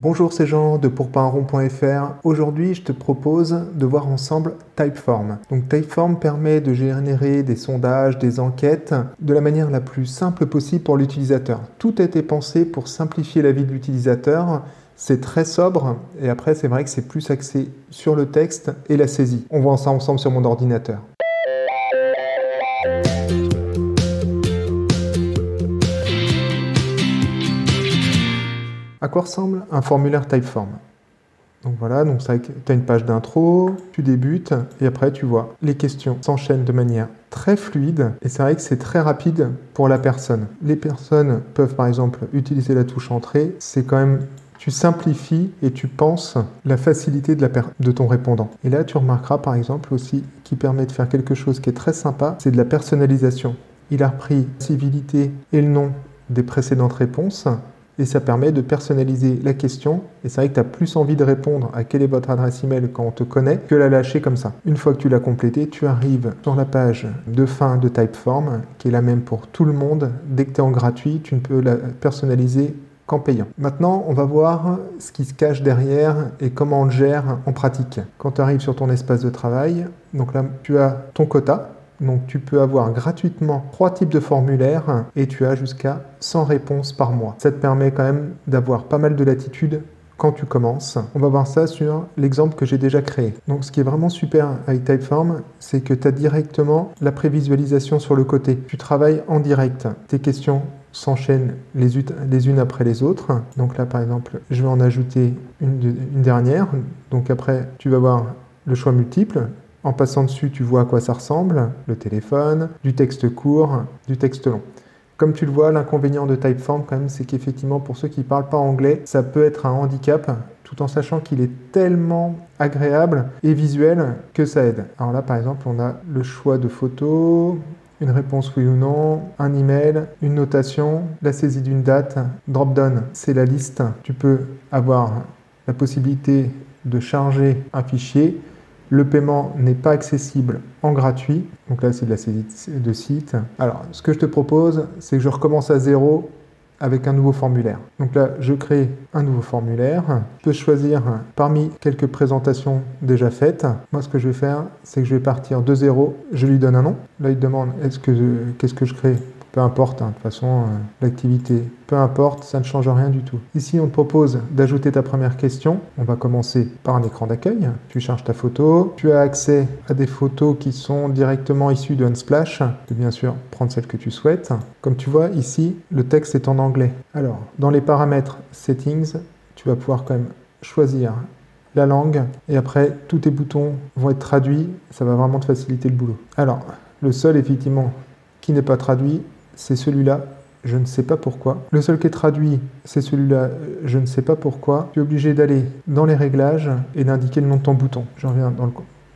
Bonjour, c'est Jean de pourpasunrond.fr. Aujourd'hui, je te propose de voir ensemble Typeform. Donc Typeform permet de générer des sondages, des enquêtes de la manière la plus simple possible pour l'utilisateur. Tout a été pensé pour simplifier la vie de l'utilisateur. C'est très sobre et après, c'est vrai que c'est plus axé sur le texte et la saisie. On voit ça ensemble sur mon ordinateur. À quoi ressemble un formulaire Typeform? Donc voilà, donc tu as une page d'intro, tu débutes et après tu vois les questions s'enchaînent de manière très fluide et c'est vrai que c'est très rapide pour la personne. Les personnes peuvent par exemple utiliser la touche entrée, c'est quand même, tu simplifies et tu penses la facilité de ton répondant. Et là tu remarqueras par exemple aussi qui permet de faire quelque chose qui est très sympa, c'est de la personnalisation. Il a repris la civilité et le nom des précédentes réponses. Et ça permet de personnaliser la question. Et c'est vrai que tu as plus envie de répondre à quelle est votre adresse email quand on te connaît que la lâcher comme ça. Une fois que tu l'as complété, tu arrives sur la page de fin de Typeform, qui est la même pour tout le monde. Dès que tu es en gratuit, tu ne peux la personnaliser qu'en payant. Maintenant, on va voir ce qui se cache derrière et comment on le gère en pratique. Quand tu arrives sur ton espace de travail, donc là, tu as ton quota. Donc tu peux avoir gratuitement 3 types de formulaires et tu as jusqu'à 100 réponses par mois. Ça te permet quand même d'avoir pas mal de latitude quand tu commences. On va voir ça sur l'exemple que j'ai déjà créé. Donc ce qui est vraiment super avec Typeform, c'est que tu as directement la prévisualisation sur le côté. Tu travailles en direct. Tes questions s'enchaînent les unes après les autres. Donc là par exemple, je vais en ajouter une dernière. Donc après, tu vas voir le choix multiple. En passant dessus, tu vois à quoi ça ressemble, le téléphone, du texte court, du texte long. Comme tu le vois, l'inconvénient de Typeform, quand même, c'est qu'effectivement, pour ceux qui ne parlent pas anglais, ça peut être un handicap, tout en sachant qu'il est tellement agréable et visuel que ça aide. Alors là, par exemple, on a le choix de photos, une réponse oui ou non, un email, une notation, la saisie d'une date, drop-down, c'est la liste. Tu peux avoir la possibilité de charger un fichier. Le paiement n'est pas accessible en gratuit. Donc là, c'est de la saisie de site. Alors, ce que je te propose, c'est que je recommence à zéro avec un nouveau formulaire. Donc là, je crée un nouveau formulaire. Je peux choisir parmi quelques présentations déjà faites. Moi, ce que je vais faire, c'est que je vais partir de zéro. Je lui donne un nom. Là, il demande qu'est-ce que je crée. Peu importe, de toute façon, l'activité, peu importe, ça ne change rien du tout. Ici, on te propose d'ajouter ta première question. On va commencer par un écran d'accueil. Tu charges ta photo. Tu as accès à des photos qui sont directement issues de Unsplash. Tu peux bien sûr prendre celle que tu souhaites. Comme tu vois, ici, le texte est en anglais. Alors, dans les paramètres Settings, tu vas pouvoir quand même choisir la langue. Et après, tous tes boutons vont être traduits. Ça va vraiment te faciliter le boulot. Alors, le seul, effectivement, qui n'est pas traduit, c'est celui-là, je ne sais pas pourquoi. Le seul qui est traduit, c'est celui-là, je ne sais pas pourquoi. Tu es obligé d'aller dans les réglages et d'indiquer le nom de ton bouton. Je reviens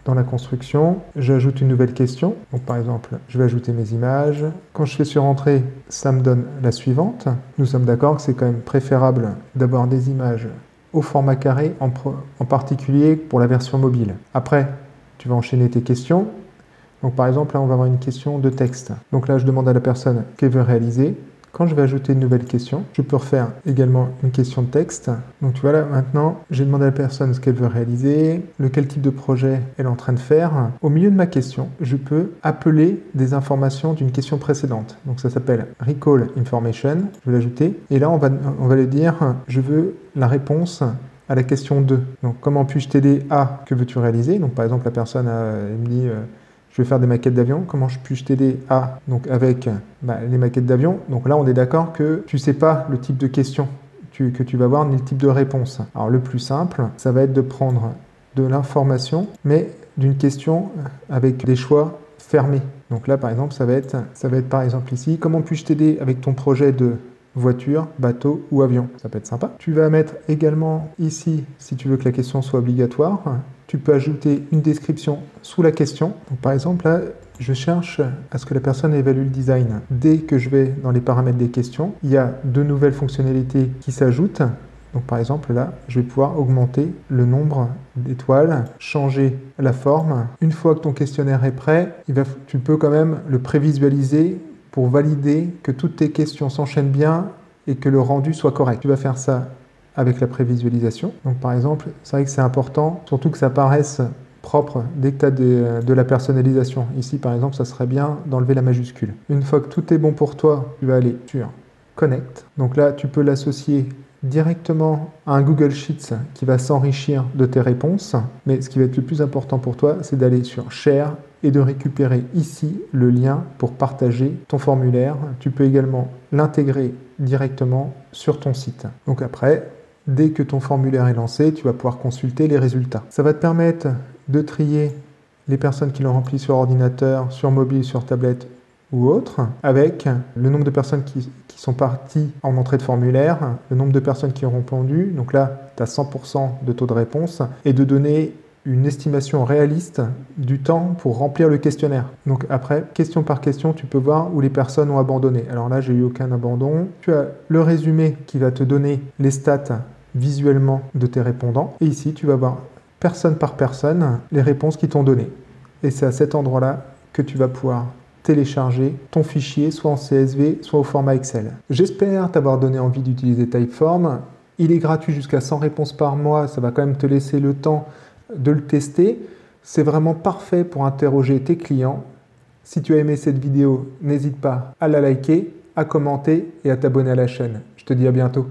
dans la construction, j'ajoute une nouvelle question. Donc par exemple, je vais ajouter mes images. Quand je fais sur Entrée, ça me donne la suivante. Nous sommes d'accord que c'est quand même préférable d'avoir des images au format carré, en particulier pour la version mobile. Après, tu vas enchaîner tes questions. Donc par exemple, là, on va avoir une question de texte. Donc là, je demande à la personne qu'elle veut réaliser. Quand je vais ajouter une nouvelle question, je peux refaire également une question de texte. Donc tu vois là, maintenant, j'ai demandé à la personne ce qu'elle veut réaliser, quel type de projet elle est en train de faire. Au milieu de ma question, je peux appeler des informations d'une question précédente. Donc ça s'appelle Recall Information. Je vais l'ajouter. Et là, on va lui dire, je veux la réponse à la question 2. Donc comment puis-je t'aider à, que veux-tu réaliser? Donc par exemple, la personne elle me dit... je vais faire des maquettes d'avion. Comment puis-je t'aider à, donc avec les maquettes d'avion. Donc là, on est d'accord que tu ne sais pas le type de question que tu vas avoir ni le type de réponse. Alors le plus simple, ça va être de prendre de l'information, mais d'une question avec des choix fermés. Donc là, par exemple, ça va être par exemple ici, comment puis-je t'aider avec ton projet de voiture, bateau ou avion? Ça peut être sympa. Tu vas mettre également ici, si tu veux que la question soit obligatoire, tu peux ajouter une description sous la question. Donc, par exemple, là, je cherche à ce que la personne évalue le design. Dès que je vais dans les paramètres des questions, il y a de nouvelles fonctionnalités qui s'ajoutent. Donc par exemple, là, je vais pouvoir augmenter le nombre d'étoiles, changer la forme. Une fois que ton questionnaire est prêt, tu peux quand même le prévisualiser pour valider que toutes tes questions s'enchaînent bien et que le rendu soit correct. Tu vas faire ça avec la prévisualisation. Donc par exemple, c'est vrai que c'est important, surtout que ça paraisse propre dès que tu as de la personnalisation. Ici par exemple, ça serait bien d'enlever la majuscule. Une fois que tout est bon pour toi, tu vas aller sur Connect. Donc là, tu peux l'associer directement à un Google Sheets qui va s'enrichir de tes réponses. Mais ce qui va être le plus important pour toi, c'est d'aller sur Share et de récupérer ici le lien pour partager ton formulaire. Tu peux également l'intégrer directement sur ton site. Donc après, dès que ton formulaire est lancé, tu vas pouvoir consulter les résultats. Ça va te permettre de trier les personnes qui l'ont rempli sur ordinateur, sur mobile, sur tablette ou autre, avec le nombre de personnes qui sont parties en entrée de formulaire, le nombre de personnes qui ont répondu, donc là tu as 100% de taux de réponse, et de donner une estimation réaliste du temps pour remplir le questionnaire. Donc après, question par question, tu peux voir où les personnes ont abandonné. Alors là, j'ai eu aucun abandon. Tu as le résumé qui va te donner les stats visuellement de tes répondants, et ici tu vas voir personne par personne les réponses qui t'ont donné. Et c'est à cet endroit-là que tu vas pouvoir télécharger ton fichier, soit en CSV, soit au format Excel. J'espère t'avoir donné envie d'utiliser Typeform. Il est gratuit jusqu'à 100 réponses par mois, ça va quand même te laisser le temps de le tester. C'est vraiment parfait pour interroger tes clients. Si tu as aimé cette vidéo, n'hésite pas à la liker, à commenter et à t'abonner à la chaîne. Je te dis à bientôt.